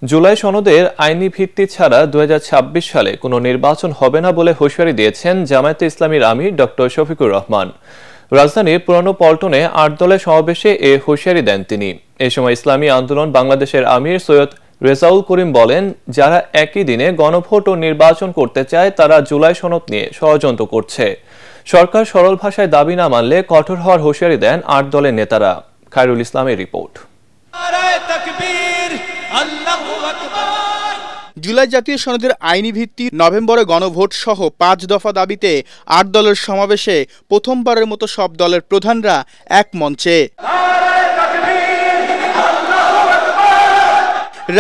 জুলাই সনদের আইনি ভিত্তি ছাড়া 2026 সালে কোনো নির্বাচন হবে না বলে হুঁশিয়ারি দিয়েছেন জামায়াতে ইসলামীর আমির ডক্টর শফিকুর রহমান। রাজধানীর পুরানো পল্টনে 8 দলের সমাবেশে এ হুঁশিয়ারি দেন তিনি। এ সময় ইসলামী আন্দোলন বাংলাদেশের আমির সৈয়দ রেজাউল করিম বলেন, যারা একই দিনে গণভোট ও নির্বাচন করতে চায় তারা জুলাই সনদ নিয়ে ষড়যন্ত্র করছে। সরকার সরল ভাষায় দাবি না মানলে কঠোর হওয়ার হুঁশিয়ারি দেন 8 দলের নেতারা। খায়রুল ইসলামের রিপোর্ট। জুলাই জাতীয় সনদের আইনি ভিত্তি, নভেম্বরে গণভোট সহ 5 দফা দাবিতে 8 দলের সমাবেশে প্রথমবারের মতো সব দলের প্রধানরা এক মঞ্চে।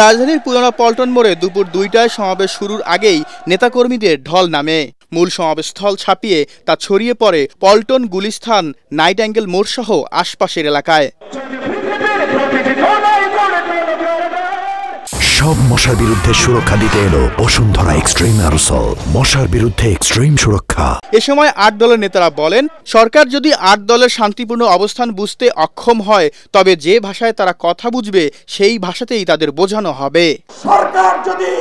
রাজধানীর পুরানো পল্টন মোড়ে দুপুর 2টায় সমাবেশ শুরুর আগেই নেতাকর্মীদের ঢল নামে। মূল সমাবেশস্থল ছাপিয়ে তা ছড়িয়ে পড়ে পল্টন, গুলিস্তান, নাইট অ্যাঙ্গেল মোড় সহ আশপাশের এলাকায়। সব মশার বিরুদ্ধে সুরক্ষা দিতে এলো বসুন্ধরা এক্সট্রিম অ্যারোসল, মশার বিরুদ্ধে এক্সট্রিম সুরক্ষা। এ সময় 8 দলের নেতারা বলেন, সরকার যদি 8 দলের শান্তিপূর্ণ অবস্থান বুঝতে অক্ষম হয় তবে যে ভাষায় তারা কথা বুঝবে সেই ভাষাতেই তাদের বোঝানো হবে। সরকার যদি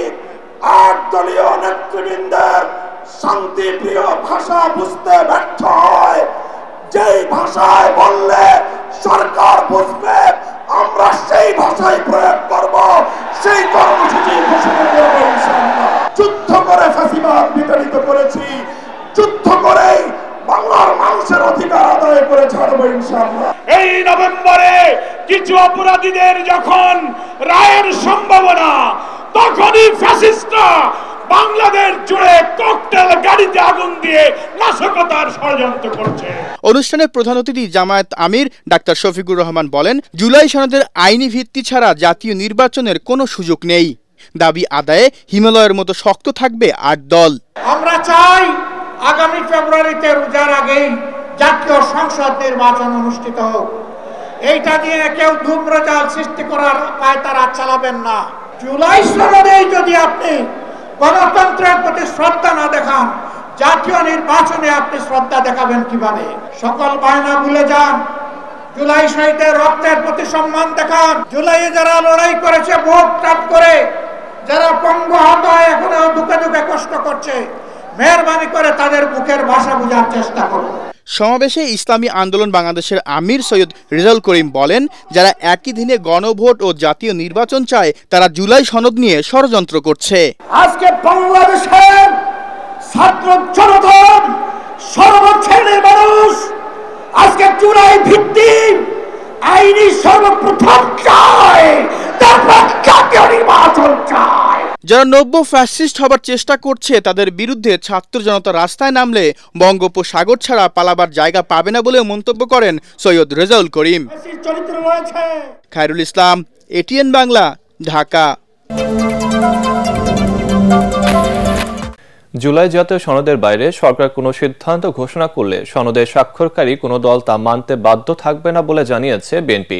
8 দলীয় নেতৃবৃন্দের শান্তিপ্রিয় ভাষা বুঝতে ব্যর্থ হয়, যেই ভাষায় বললে সরকার বুঝবে আমরা সেই ভাষায় প্রয়োগ করব, সেই কর্মসূচি ঘোষণা করব ইনশাআল্লাহ। যুদ্ধ করে ফ্যাসিবাদ বিতাড়িত করেছি, যুদ্ধ করেই বাংলার মানুষের অধিকার আদায় করে ছাড়বো ইনশাআল্লাহ। এই নভেম্বরে কিছু অপরাধীদের যখন রায়ের সম্ভাবনা, তখনই ফ্যাসিস্টরা বাংলাদেশ জুড়ে ককটেল গাড়িতে আগুন দিয়ে নাশকতার ষড়যন্ত্র করছে। অনুষ্ঠানে প্রধান অতিথি জামায়াত আমির ডাক্তার শফিকুর রহমান বলেন, জুলাই সনদের আইনি ভিত্তি ছাড়া জাতীয় নির্বাচনের কোনো সুযোগ নেই। দাবি আদায়ে হিমালয়ের মতো শক্ত থাকবে 8 দল। আমরা চাই আগামী ফেব্রুয়ারিতে রোজার আগেই জাতীয় সংসদ নির্বাচন অনুষ্ঠিত হোক। এইটা নিয়ে কেউ ধূম্রজাল সৃষ্টি করার পায়তারা চালাবেন না। জুলাই সনদেই যদি আপনি গণতন্ত্রের প্রতি শ্রদ্ধা না দেখান, জাতীয় নির্বাচনে আপনি শ্রদ্ধা দেখাবেন কিভাবে? সকল বায়না ভুলে যান, জুলাই শহীদের রক্তের প্রতি সম্মান দেখান। জুলাইয়ে যারা লড়াই করেছে ভোট ত্যাগ করে, যারা পঙ্গু হত এখনো দুঃখে দুঃখে কষ্ট করছে, মেহরবানি করে তাদের মুখের ভাষা বোঝার চেষ্টা করুন। সমাবেশে ইসলামী আন্দোলন বাংলাদেশের আমির সৈয়দ রেজাউল করিম বলেন, যারা একই দিনে গণভোট ও জাতীয় নির্বাচন চায় তারা জুলাই সনদ নিয়ে ষড়যন্ত্র করছে। আজকে বাংলাদেশের ছাত্র জনগণ, সর্বশ্রেণীর মানুষ আজকে জুলাই ভিত্তিক আইনি সর্বপ্রথম চায়, তারপর জাতীয় নির্বাচন চায়। যারা নব্য ফ্যাসিস্ট হবার চেষ্টা করছে তাদের বিরুদ্ধে ছাত্র জনতা রাস্তায় নামলে বঙ্গোপসাগর ছাড়া পালাবার জায়গা পাবে না বলে মন্তব্য করেন সৈয়দ রেজাউল করিম। খায়রুল ইসলাম, এটিএন বাংলা, ঢাকা। জুলাই জাতীয় সনদের বাইরে সরকার কোনো সিদ্ধান্ত ঘোষণা করলে সনদের স্বাক্ষরকারী কোনো দল তা মানতে বাধ্য থাকবে না বলে জানিয়েছে বিএনপি।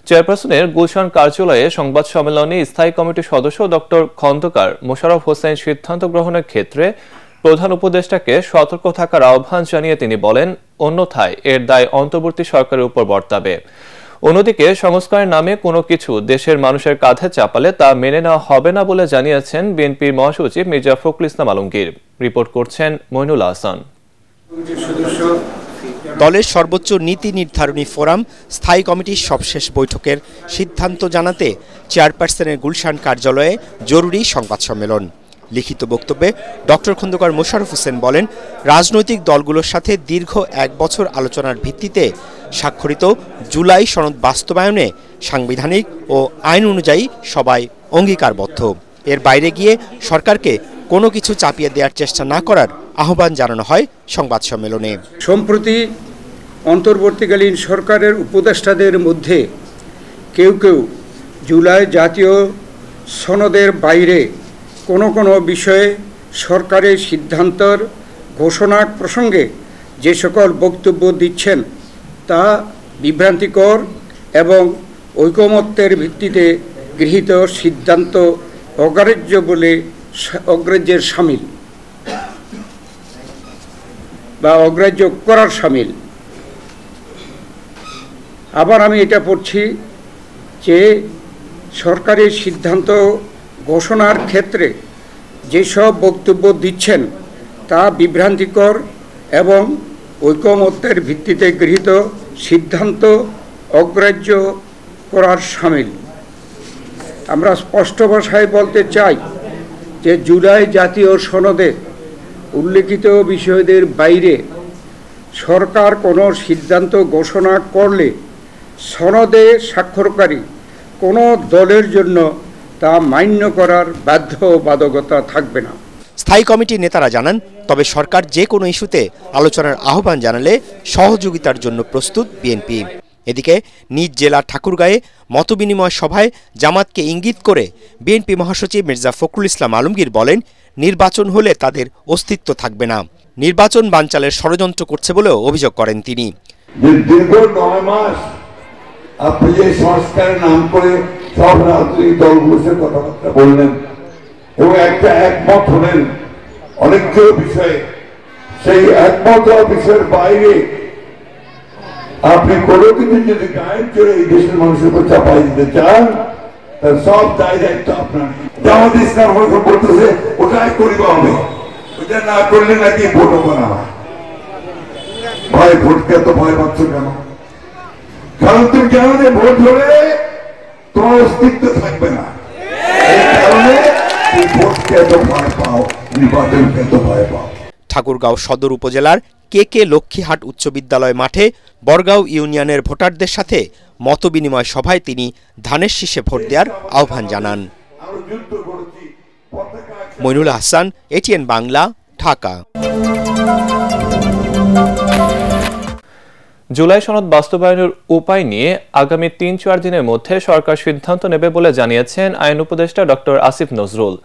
চেয়ারপারসনের গুলশান কার্যালয়ে সংবাদ সম্মেলনে স্থায়ী কমিটির সদস্য ডক্টর খন্দকার মোশাররফ হোসেন সিদ্ধান্ত গ্রহণের ক্ষেত্রে প্রধান উপদেষ্টাকে সতর্ক থাকার আহ্বান জানিয়ে তিনি বলেন, অন্যথায় এর দায় অন্তর্বর্তী সরকারের উপর বর্তাবে। অন্যদিকে সংস্কারের নামে কোনো কিছু দেশের মানুষের কাঁধে চাপালে তা মেনে নেওয়া হবে না বলে জানিয়েছেন বিএনপির মহাসচিব মির্জা ফখরুল ইসলাম আলমগীর। রিপোর্ট করছেন মইনুল আহসান। দলের সর্বোচ্চ নীতি নির্ধারণী ফোরাম স্থায়ী কমিটির সবশেষ বৈঠকের সিদ্ধান্ত জানাতে চেয়ারপারসনের গুলশান কার্যালয়ে জরুরি সংবাদ সম্মেলন। লিখিত বক্তব্যে ডক্টর খন্দকার মোশাররফ হোসেন বলেন, রাজনৈতিক দলগুলোর সাথে দীর্ঘ 1 বছর আলোচনার ভিত্তিতে স্বাক্ষরিত জুলাই সনদ বাস্তবায়নে সাংবিধানিক ও আইন অনুযায়ী সবাই অঙ্গীকারবদ্ধ। এর বাইরে গিয়ে সরকারকে কোনো কিছু চাপিয়ে দেওয়ার চেষ্টা না করার আহ্বান জানানো হয় সংবাদ সম্মেলনে। সম্প্রতি অন্তর্বর্তীকালীন সরকারের উপদেষ্টাদের মধ্যে কেউ কেউ জুলাই জাতীয় সনদের বাইরে কোনো বিষয়ে সরকারের সিদ্ধান্তের ঘোষণা প্রসঙ্গে যে সকল বক্তব্য দিচ্ছেন তা বিভ্রান্তিকর এবং ঐকমত্যের ভিত্তিতে গৃহীত সিদ্ধান্ত অগ্রাহ্য বলে অগ্রাহ্যের শামিল বা অগ্রাহ্য করার শামিল। আবার আমি এটা পড়ছি, যে সরকারের সিদ্ধান্ত ঘোষণার ক্ষেত্রে যেসব বক্তব্য দিচ্ছেন তা বিভ্রান্তিকর এবং ঐকমত্যের ভিত্তিতে গৃহীত সিদ্ধান্ত অগ্রাহ্য করার শামিল। আমরা স্পষ্ট ভাষায় বলতে চাই যে জুলাই জাতীয় সনদে উল্লেখিত বিষয়দের বাইরে সরকার কোনো সিদ্ধান্ত ঘোষণা করলে সনদে স্বাক্ষরকারী কোনো দলের জন্য তা মান্য করার বাধ্যবাধকতা থাকবে না। স্থায়ী কমিটির নেতারা জানান, তবে সরকার যে কোনো ইস্যুতে আলোচনার আহ্বান জানালে সহযোগিতার জন্য প্রস্তুত বিএনপি। এদিকে নিজ জেলা ঠাকুরগাঁয়ে মতবিনিময় সভায় জামাতকে ইঙ্গিত করে বিএনপি মহাসচিব মির্জা ফখরুল ইসলাম আলমগীর বলেন, নির্বাচন হলে তাদের অস্তিত্ব থাকবে না। নির্বাচন বানচালের ষড়যন্ত্র করছে বলেও অভিযোগ করেন তিনি। দীর্ঘ 9 মাস আপনি যে সংস্কারের নাম করে সব রাজনৈতিক দলগুলোর সাথে কথাবার্তা বললেন এবং একটা একমত হলেন অনেকগুলো বিষয়ে, সেই একমত বিষয়ের বাইরে আপনি কোনো কিছু যদি গায়েব করে এই দেশের মানুষের উপর চাপাই দিতে চান, তার সব দায় দায়িত্ব আপনার। জামাত ইসলাম বলতেছে ওটাই করিবা হবে, ওটা না করলে নাকি ভোট হবে না। ভয় ভোটকে এত ভয় পাচ্ছ কেন? কারণ তুমি জানো যে ভোট হলে তোমার অস্তিত্ব থাকবে না, এই কারণে তুমি ভোটকে এত ভয় পাও, নির্বাচনকে এত ভয় পাও। ঠাকুরগাঁও সদর উপজেলার কে লক্ষ্মীহাট উচ্চ বিদ্যালয় মাঠে বরগাঁও ইউনিয়নের ভোটারদের সাথে মতবিনিময় সভায় তিনি ধানের শীষে ভোট দেওয়ার আহ্বান জানান। মইনুল হাসান, এটিএন বাংলা, ঢাকা। জুলাই সনদ বাস্তবায়নের উপায় নিয়ে আগামী ৩-৪ দিনের মধ্যে সরকার সিদ্ধান্ত নেবে বলে জানিয়েছেন আইন উপদেষ্টা ডক্টর আসিফ নজরুল।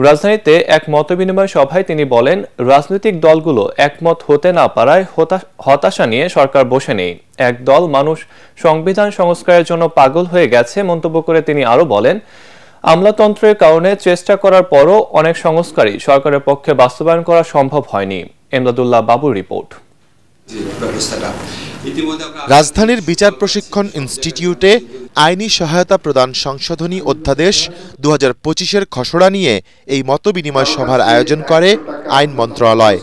রাজধানীতে এক মতবিনিময় সভায় তিনি বলেন, রাজনৈতিক দলগুলো একমত হতে না পারায় হতাশা নিয়ে সরকার বসে নেই। একদল মানুষ সংবিধান সংস্কারের জন্য পাগল হয়ে গেছে মন্তব্য করে তিনি আরো বলেন, আমলাতন্ত্রের কারণে চেষ্টা করার পরও অনেক সংস্কারই সরকারের পক্ষে বাস্তবায়ন করা সম্ভব হয়নি। এমদাদুল্লাহ বাবুর রিপোর্ট। রাজধানীর বিচার প্রশিক্ষণ ইনস্টিটিউটে আইনি সহায়তা প্রদান সংশোধনী অধ্যাদেশ ২০২৫-এর খসড়া নিয়ে এই মতবিনিময় সভার আয়োজন করে আইন মন্ত্রণালয়।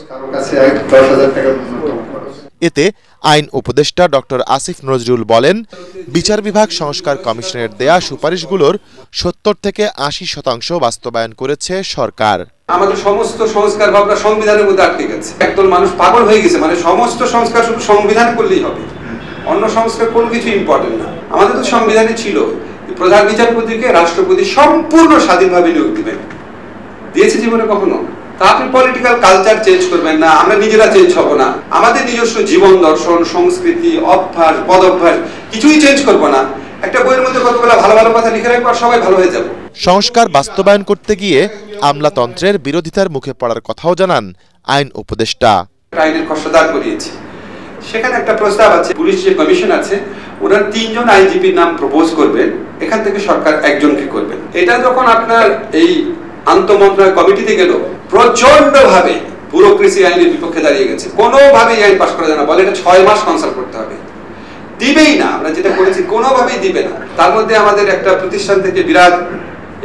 এতে আইন উপদেষ্টা ডক্টর আসিফ নজরুল বলেন, বিচার বিভাগ সংস্কার কমিশনের দেয়া সুপারিশগুলোর ৭০ থেকে ৮০% বাস্তবায়ন করেছে সরকার। আমাদের সমস্ত সংস্কার ভাবনা সংবিধানের মধ্যে আটকে গেছে। একদল মানুষ পাগল হয়ে গেছে, মানে সমস্ত সংস্কার শুধু সংবিধান করলেই হবে, অন্য সংস্কার কোনো কিছু ইম্পর্টেন্ট না। আমাদের তো সংবিধানে ছিল প্রধান বিচারপতিকে রাষ্ট্রপতি সম্পূর্ণ স্বাধীনভাবে নিয়োগ দিবেন, দিয়েছে জীবনে কখনো? তা আপনি পলিটিক্যাল কালচার চেঞ্জ করবেন না, আমরা নিজেরা চেঞ্জ হব না, আমাদের নিজস্ব জীবন দর্শন, সংস্কৃতি, অভ্যাস, পদভ্যাস কিছুই চেঞ্জ করবো না। একটা বইয়ের মধ্যে কতগুলো ভালো ভালো কথা লিখে রাখবো আর সবাই ভালো হয়ে যাব। সংস্কার বাস্তবায়ন করতে গিয়ে আমলাতন্ত্রের বিরোধিতার মুখে পড়ার কথাও জানান আইন উপদেষ্টা। আইনের খসড়া করিয়েছে, সেখানে একটা প্রস্তাব আছে, পুলিশ যে কমিশন আছে ওরা 3 জন আইজিপির নাম প্রপোজ করবেন, এখান থেকে সরকার একজনকে করবেন। এটা যখন আপনার এই আন্তঃমন্ত্রণালয় কমিটিতে গেল, প্রচন্ড ভাবে ব্যুরোক্রেসি আইনের বিপক্ষে দাঁড়িয়ে গেছে, কোনোভাবেই আইন পাস করা যায় না, বলে এটা 6 মাস কনসাল্ট করতে হবে, দিবেই না। আমরা যেটা করেছি কোনোভাবেই দিবে না। তার মধ্যে আমাদের একটা প্রতিষ্ঠান থেকে বিরাট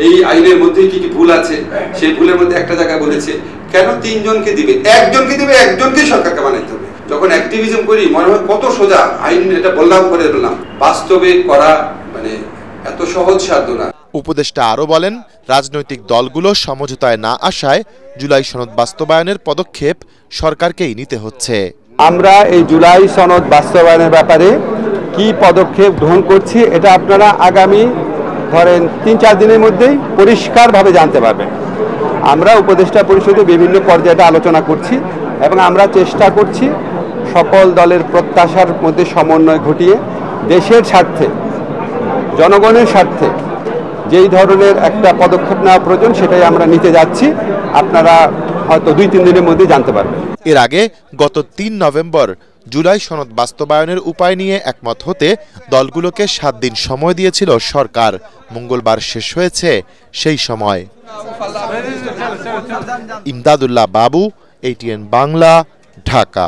এই আইনের মধ্যে কি কি ভুল আছে, সেই ভুলের মধ্যে একটা জায়গায় বলেছে কেন 3 জনকে দিবে, একজনকে দিবে, একজনকেই সরকারকে বানাইতে হবে। যখন অ্যাক্টিভিজম করি মনে হয় কত সোজা আইন, এটা বললাম করে বললাম, বাস্তবে করা মানে এত সহজ সাধ্য না। উপদেষ্টা আরো বলেন, রাজনৈতিক দলগুলো সমঝোতায় না আসায় জুলাই সনদ বাস্তবায়নের পদক্ষেপ সরকারকেই নিতে হচ্ছে। আমরা এই জুলাই সনদ বাস্তবায়নের ব্যাপারে কি পদক্ষেপ গ্রহণ করছি এটা আপনারা আগামী ধরেন ৩-৪ দিনের মধ্যেই পরিষ্কারভাবে জানতে পারবেন। আমরা উপদেষ্টা পরিষদে বিভিন্ন পর্যায়ে আলোচনা করছি এবং আমরা চেষ্টা করছি সকল দলের প্রত্যাশার মধ্যে সমন্বয় ঘটিয়ে দেশের স্বার্থে, জনগণের স্বার্থে যেই ধরনের একটা পদক্ষেপ নেওয়া প্রয়োজন সেটাই আমরা নিতে যাচ্ছি। আপনারা হয়তো 2-3 দিনের মধ্যে জানতে পারবেন। এর আগে গত ৩ নভেম্বর জুলাই সনদ বাস্তবায়নের উপায় নিয়ে একমত হতে দলগুলোকে 7 দিন সময় দিয়েছিল সরকার। মঙ্গলবার শেষ হয়েছে সেই সময়। ইমদাদুল্লাহ বাবু, এটিএন বাংলা, ঢাকা।